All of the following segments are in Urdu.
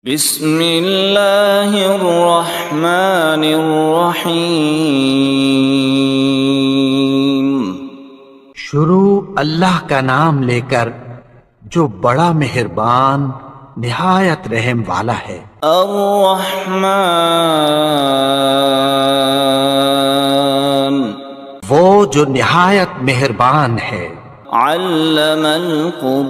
بسم اللہ الرحمن الرحیم۔ شروع اللہ کا نام لے کر جو بڑا مہربان نہایت رحم والا ہے۔ الرحمن، وہ جو نہایت مہربان ہے۔ علم القرآن،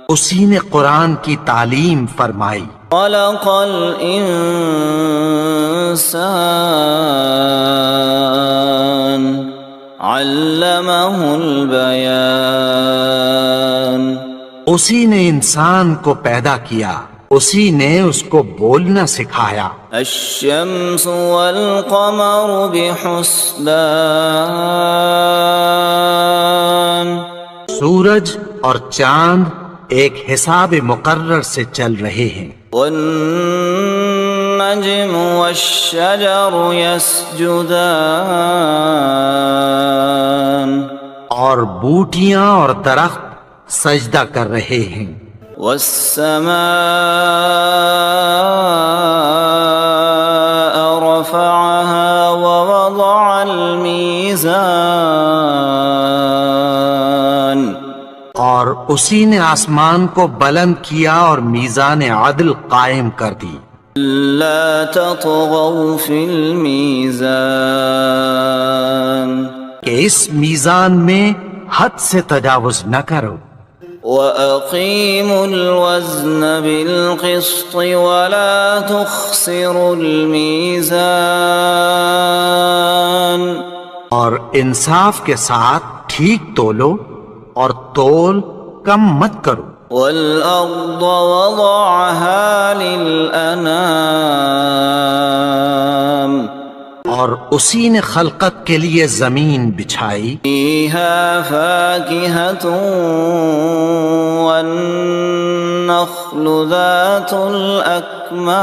اسی نے قرآن کی تعلیم فرمائی۔ خلق الانسان، علمہ البیان، اسی نے انسان کو پیدا کیا، اسی نے اس کو بولنا سکھایا۔ الشمس والقمر بحسبان، سورج اور چاند ایک حساب مقرر سے چل رہے ہیں۔ والنجم والشجر يسجدان، اور بوٹیاں اور درخت سجدہ کر رہے ہیں۔ والسماء رفعها ووضع الميزان، اور اسی نے آسمان کو بلند کیا اور میزان عدل قائم کر دی۔ لا تطغوا في الميزان، کہ اس میزان میں حد سے تجاوز نہ کرو۔ وَأَقِيمُوا الْوَزْنَ بِالْقِسْطِ وَلَا تُخْسِرُوا الْمِيزَانَ، اور انصاف کے ساتھ ٹھیک تولو اور تول کم مت کرو۔ وَالْأَرْضَ وَضَعَهَا لِلْأَنَامِ، اور اسی نے خلقت کے لیے زمین بچھائی۔ فِيهَا فَاكِهَةٌ وَالنَّخْلُ ذَاتُ الْأَكْمَامِ،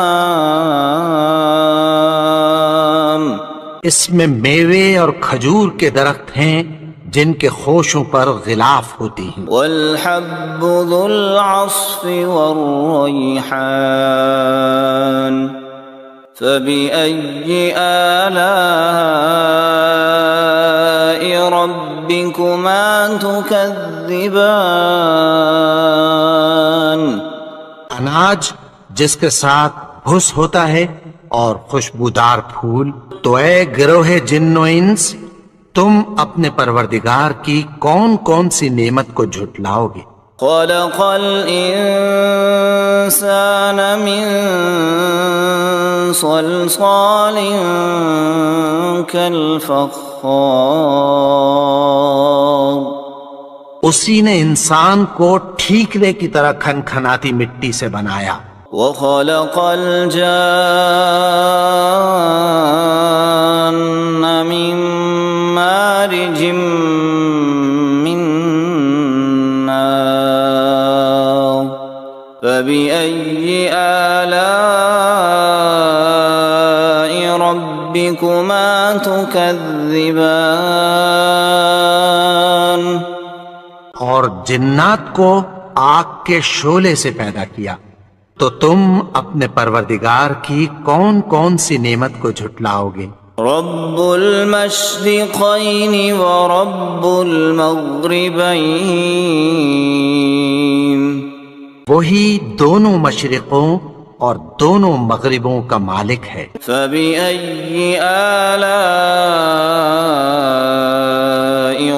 اس میں میوے اور کھجور کے درخت ہیں جن کے خوشوں پر غلاف ہوتی ہیں۔ وَالْحَبُّ ذُو الْعَصْفِ وَالرَّيْحَانُ، فَبِأَيِّ آلَاءِ رَبِّكُمَا تُكَذِّبَانِ، اناج جس کے ساتھ بھس ہوتا ہے اور خوشبودار پھول۔ تو اے گروہ جن و انس، تم اپنے پروردگار کی کون کون سی نعمت کو جھٹلاؤ گے؟ خَلَقَ الْإِنسَانَ مِنْ صَلْصَالٍ كَالْفَخَّارِ، اسی نے انسان کو ٹھیکرے کی طرح کھنکھناتی مٹی سے بنایا۔ وَخَلَقَ الْجَانَّ مِن مَّارِجٍ مِّن نَّارٍ، فَبِأَيِّ آلَاءِ رَبِّكُمَا تُكَذِّبَانِ، اور جنات کو آگ کے شعلے سے پیدا کیا، تو تم اپنے پروردگار کی کون کون سی نعمت کو جھٹلاؤ گے؟ رب المشرقین ورب المغربین، وہی دونوں مشرقوں اور دونوں مغربوں کا مالک ہے۔ فبأي آلاء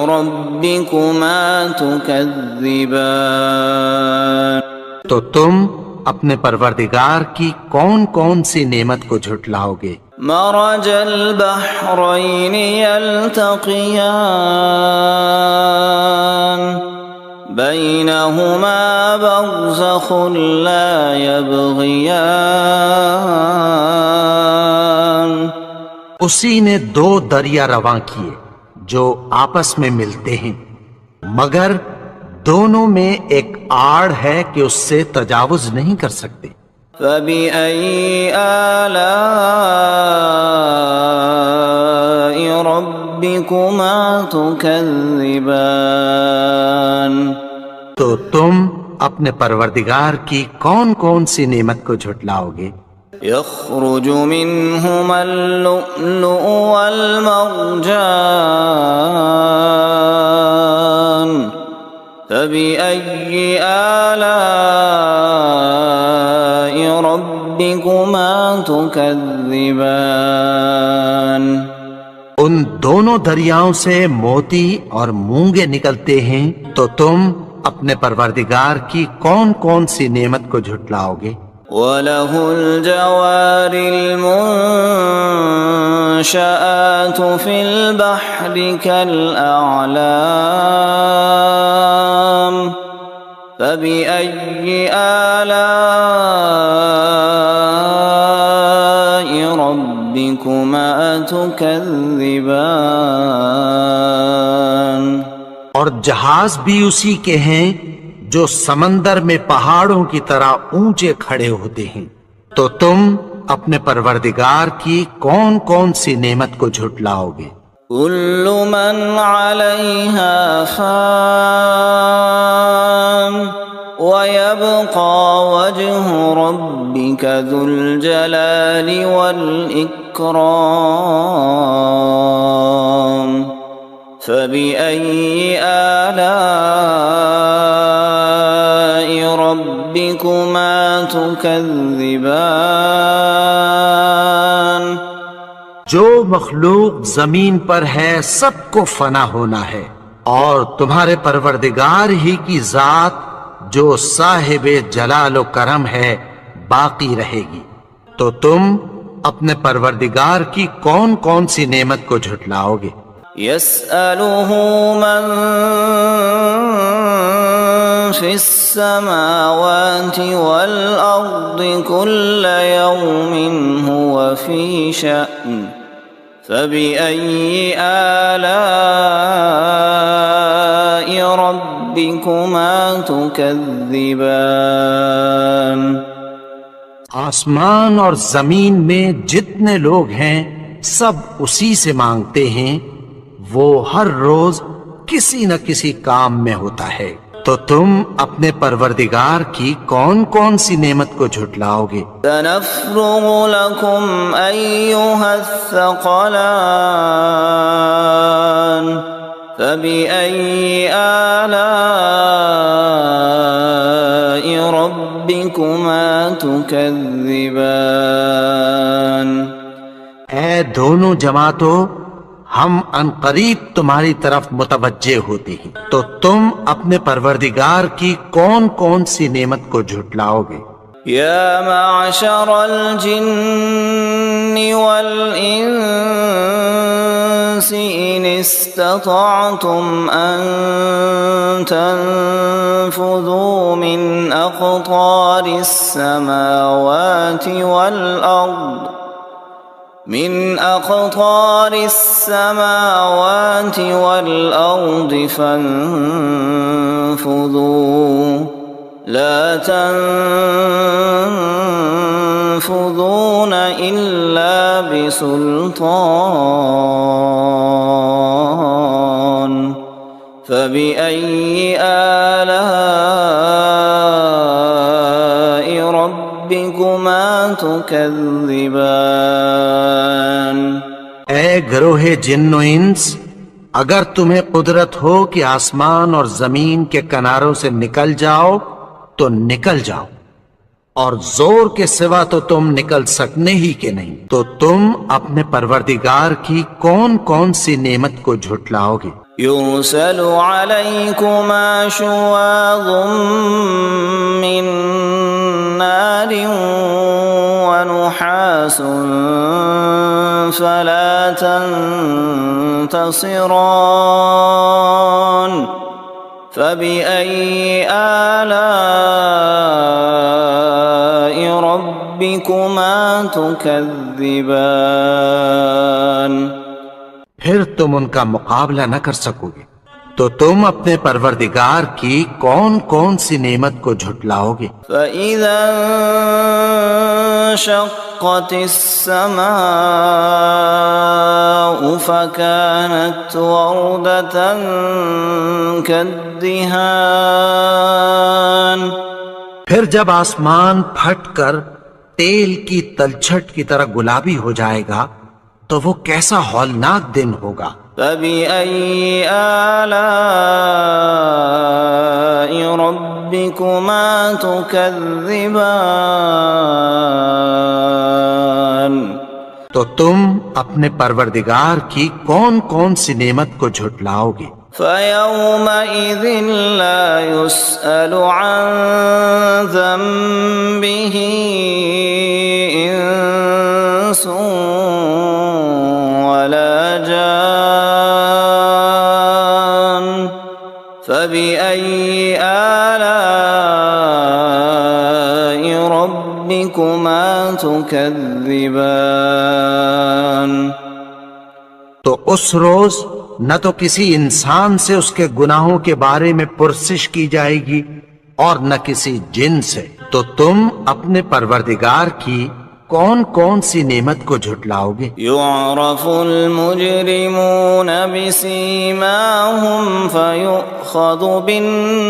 ربكما تكذبان، تو تم اپنے پروردگار کی کون کون سی نعمت کو جھٹلاؤ گے؟ مرج البحرین یلتقیان، بینہما برزخ لا یبغیان، اسی نے دو دریا رواں کیے جو آپس میں ملتے ہیں، مگر دونوں میں ایک آڑ ہے کہ اس سے تجاوز نہیں کر سکتے۔ فَبِأَيِّ آلَاءِ رَبِّكُمَا تُكَذِّبَانِ، تو تم اپنے پروردگار کی کون کون سی نعمت کو جھٹلاؤ گے؟ يخرج منهما اللؤلؤ والمرجان فبأي آلاء ربكما تكذبان ان دونوں دریاؤں سے موتی اور مونگے نکلتے ہیں، تو تم اپنے پروردگار کی کون کون سی نعمت کو جھٹلاؤ گے؟ وَلَهُ الْجَوَارِ الْمُنشَآتُ فِي الْبَحْرِ كَالْأَعْلَامِ فَبِأَيِّ آلَاءِ رَبِّكُمَا تُكَذِّبَانِ اور جہاز بھی اسی کے ہیں جو سمندر میں پہاڑوں کی طرح اونچے کھڑے ہوتے ہیں، تو تم اپنے پروردگار کی کون کون سی نعمت کو جھٹلاؤ گے؟ كل من عليها فان ويبقى وجه ربك ذو الجلال والإكرام فبأي آلاء ربكما تكذبان جو مخلوق زمین پر ہے سب کو فنا ہونا ہے، اور تمہارے پروردگار ہی کی ذات جو صاحب جلال و کرم ہے باقی رہے گی، تو تم اپنے پروردگار کی کون کون سی نعمت کو جھٹلاؤ گے؟ يسأله من في السماوات والأرض كل يوم هو في شأن فبأي آلاء ربكما تكذبان آسمان اور زمین میں جتنے لوگ ہیں سب اسی سے مانگتے ہیں، وہ ہر روز کسی نہ کسی کام میں ہوتا ہے، تو تم اپنے پروردگار کی کون کون سی نعمت کو جھٹلاؤ گے؟ سنفرغ لكم أيها الثقلان فبأي آلاء ربكما تكذبان اے دونوں جماعتوں، ہم عنقریب تمہاری طرف متوجہ ہوتے ہیں، تو تم اپنے پروردگار کی کون کون سی نعمت کو جھٹلاؤ گے؟ يا معشر الجن والإنس إن استطعتم أن تنفذوا من أقطار السماوات والأرض فانفذوا لا تنفذون إلا بسلطان فبأي آلاء ربكما تكذبان اے گروہ جن و انس، اگر تمہیں قدرت ہو کہ آسمان اور زمین کے کناروں سے نکل جاؤ تو نکل جاؤ، اور زور کے سوا تو تم نکل سکنے ہی کے نہیں، تو تم اپنے پروردگار کی کون کون سی نعمت کو جھٹلاؤ گے؟ يرسل عليكما شواظ من نار ونحاس فلا تنتصران فبأي آلاء ربكما تكذبان پھر تم ان کا مقابلہ نہ کر سکو گے، تو تم اپنے پروردگار کی کون کون سی نعمت کو جھٹلاؤ گے؟ فَإِذَا انشقت السماء فكانت وردة كالدهان الدهان پھر جب آسمان پھٹ کر تیل کی تلچھٹ کی طرح گلابی ہو جائے گا تو وہ کیسا ہولناک دن ہوگا۔ فبأي آلاء ربكما تكذبان تو تم اپنے پروردگار کی کون کون سی نعمت کو جھٹلاؤ گے؟ فيومئذ لا يسأل عن ذنبه إنس ولا جان فبأي آلاء ربكما تكذبان تو اس روز نہ تو کسی انسان سے اس کے گناہوں کے بارے میں پرسش کی جائے گی اور نہ کسی جن سے، تو تم اپنے پروردگار کی کون کون سی نعمت کو جھٹلاؤ گے؟ يعرف المجرمون بسيماهم فيؤخذ بالنواصي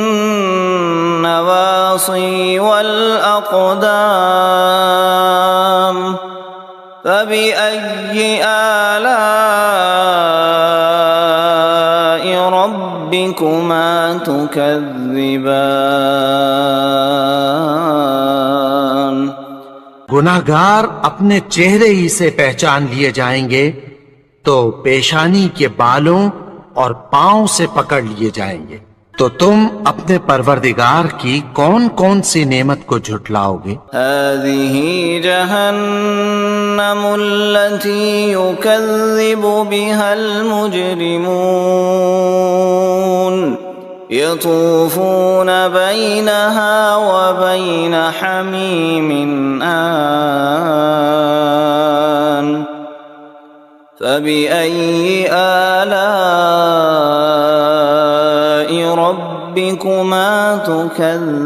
والأقدام فبأي آلاء ربكما تكذبان گناہگار اپنے چہرے ہی سے پہچان لیے جائیں گے تو پیشانی کے بالوں اور پاؤں سے پکڑ لیے جائیں گے، تو تم اپنے پروردگار کی کون کون سی نعمت کو جھٹلاؤ گے؟ هذه جهنم التي يكذب بها المجرمون يطوفون بينها وبين حميم آن فبأي آلاء ربكما تكذبان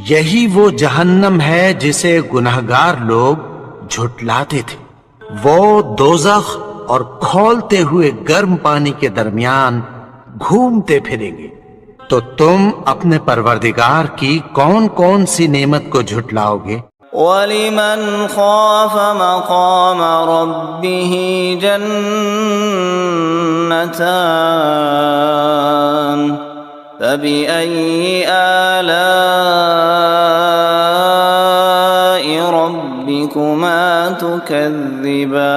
یہی وہ جہنم ہے جسے گناہگار لوگ جھٹلاتے تھے، وہ دوزخ اور کھولتے ہوئے گرم پانی کے درمیان گھومتے پھریں گے، تو تم اپنے پروردگار کی کون کون سی نعمت کو جھٹلاؤ گے؟ وَلِمَنْ خَافَ مَقَامَ رَبِّهِ جَنَّتَانِ فَبِأَيِّ آلَاءِ رَبِّكُمَا تُكَذِّبَانِ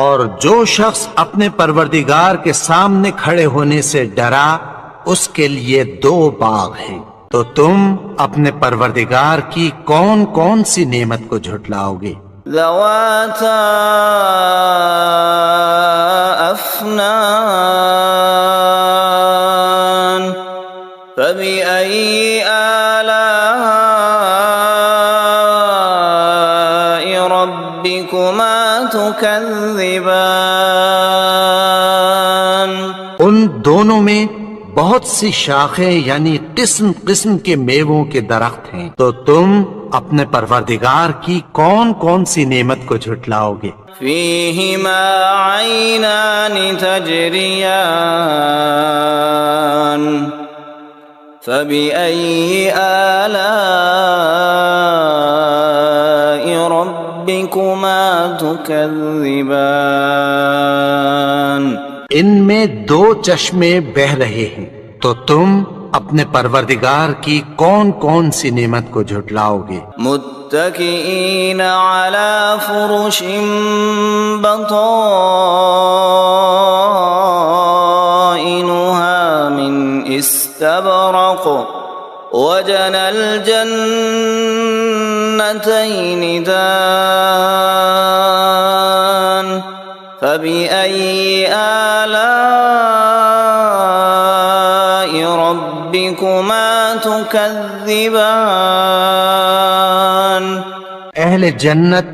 اور جو شخص اپنے پروردگار کے سامنے کھڑے ہونے سے ڈرا اس کے لیے دو باغ ہیں، تو تم اپنے پروردگار کی کون کون سی نعمت کو جھٹلاؤ گے؟ ذواتا افنان فبأي آلاء ربكما تكذبان ان دونوں میں بہت سی شاخیں یعنی قسم قسم کے میووں کے درخت ہیں، تو تم اپنے پروردگار کی کون کون سی نعمت کو جھٹلاؤ گے؟ فيهما عينان تجريان فبأي آلاء ربكما تكذبان ان میں دو چشمے بہ رہے ہیں، تو تم اپنے پروردگار کی کون کون سی نعمت کو جھٹلاؤ گے؟ متكئين على فرش بطائنها من استبرق وجنى الجنتين دان فبأي آلاء ربكما تكذبان اہل جنت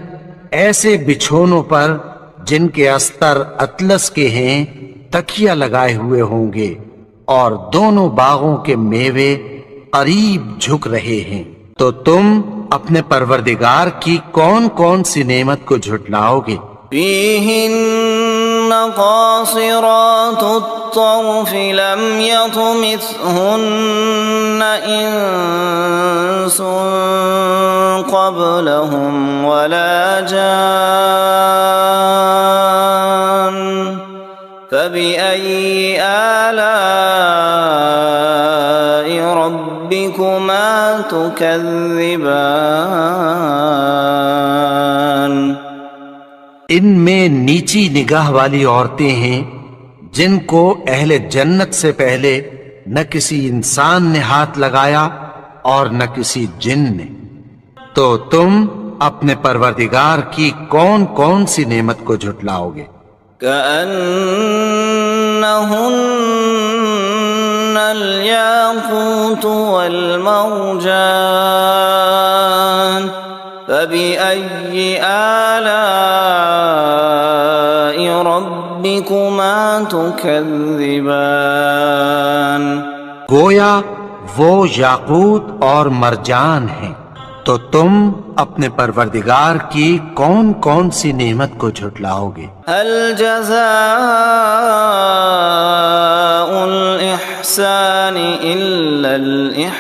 ایسے بچھونوں پر جن کے استر اطلس کے ہیں تکیہ لگائے ہوئے ہوں گے، اور دونوں باغوں کے میوے قریب جھک رہے ہیں، تو تم اپنے پروردگار کی کون کون سی نعمت کو جھٹلاؤ گے؟ فيهن قاصرات الطرف لم يطمثهن إنس قبلهم ولا جان فبأي آلاء ربكما تكذبان ان میں نیچی نگاہ والی عورتیں ہیں جن کو اہل جنت سے پہلے نہ کسی انسان نے ہاتھ لگایا اور نہ کسی جن نے، تو تم اپنے پروردگار کی کون کون سی نعمت کو جھٹلاؤ گے؟ كأنهن الياقوت والمرجان فبأي آلاء ربكما تكذبان گویا وہ یاقوت اور مرجان ہیں، تو تم اپنے پروردگار کی کون کون سی نعمت کو جھٹلاؤ گے؟ هل جزاء الإحسان إلا الإحسان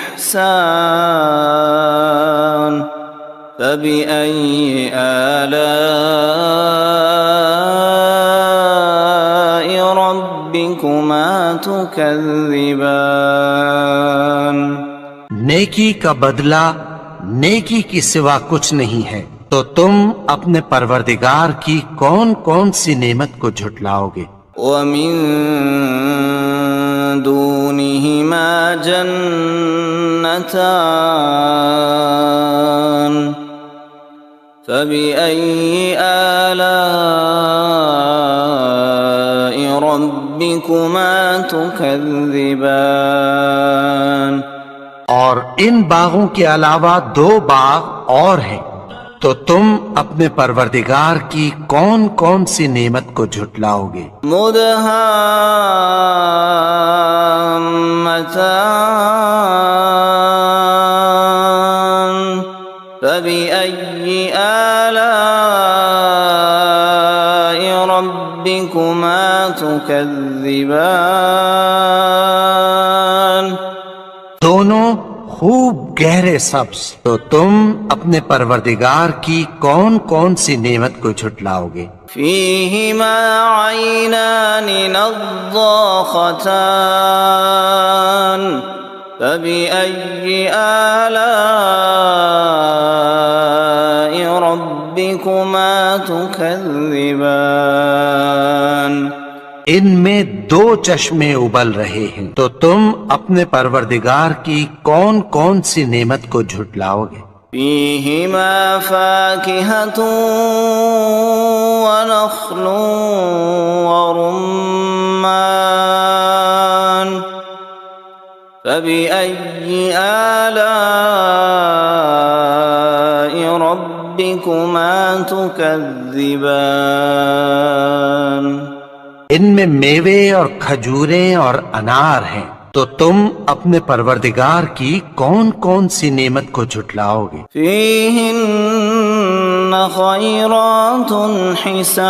فبأي آلاء ربكما تكذبان نیکی کا بدلہ نیکی کی سوا کچھ نہیں ہے، تو تم اپنے پروردگار کی کون کون سی نعمت کو جھٹلاؤ گے؟ ومن دونهما جنتان فبأي آلاء ربكما تكذبان اور ان باغوں کے علاوہ دو باغ اور ہیں، تو تم اپنے پروردگار کی کون کون سی نعمت کو جھٹلاؤ گے؟ مدهامتان فبأي آلاء ربكما تكذبان دونوں خوب گہرے سبز، تو تم اپنے پروردگار کی کون کون سی نعمت کو جھٹلاؤ گے؟ فيهما عينان نضاختان فبأي آلاء ربكما تكذبان ان میں دو چشمے ابل رہے ہیں، تو تم اپنے پروردگار کی کون کون سی نعمت کو جھٹلاؤ گے؟ فيهما فاكهة ونخل ورمان فبأي آلاء ربكما تكذبان ان میں میوے اور کھجوریں اور انار ہیں، تو تم اپنے پروردگار کی کون کون سی نعمت کو جھٹلاؤ گے؟ فيهن خيرات حسان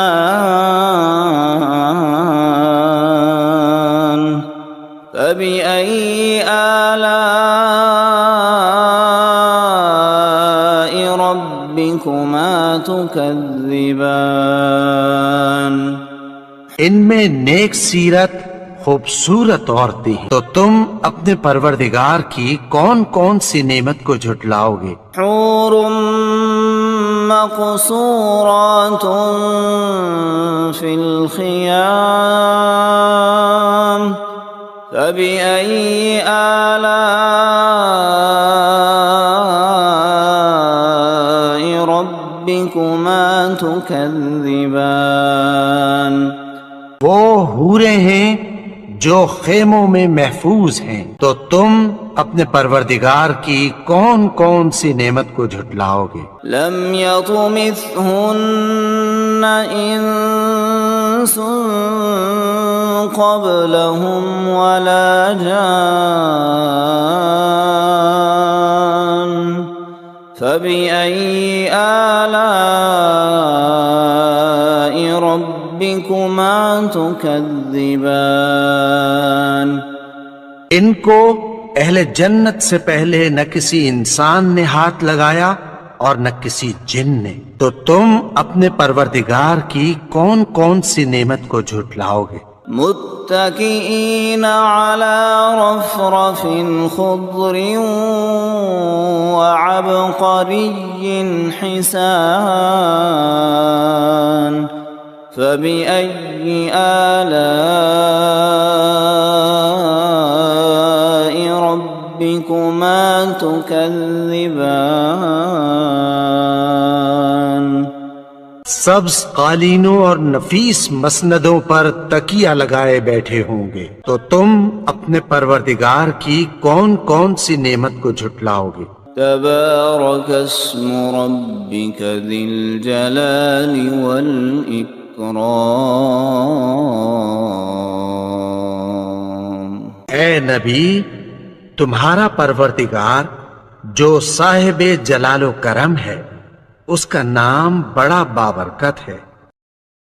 فبأي آلاء ربكما تكذبان ان میں نیک سیرت خوبصورت عورتیں ہیں، تو تم اپنے پروردگار کی کون کون سی نعمت کو جھٹلاؤ گے؟ حور مقصورات في الخيام فبأي آلاء ربكما تكذبان وہ حوریں ہیں جو خیموں میں محفوظ ہیں، تو تم اپنے پروردگار کی کون کون سی نعمت کو جھٹلاؤ گے؟ لم يطمثهن انس قبلهم ولا جان فبأي آلاء ربكما ربكما تكذبان ان کو اہل جنت سے پہلے نہ کسی انسان نے ہاتھ لگایا اور نہ کسی جن نے، تو تم اپنے پروردگار کی کون کون سی نعمت کو جھٹلاؤ گے؟ متكئين على رفرف خضر وعبقري حسان فبأي آلاء ربكما تكذبان سبز قالینوں اور نفیس مسندوں پر تکیہ لگائے بیٹھے ہوں گے، تو تم اپنے پروردگار کی کون کون سی نعمت کو جھٹلاؤ گے؟ تبارك اسم ربك ذي الجلال والإكرام اے نبی، تمہارا پروردگار جو صاحب جلال و کرم ہے، اس کا نام بڑا بابرکت ہے۔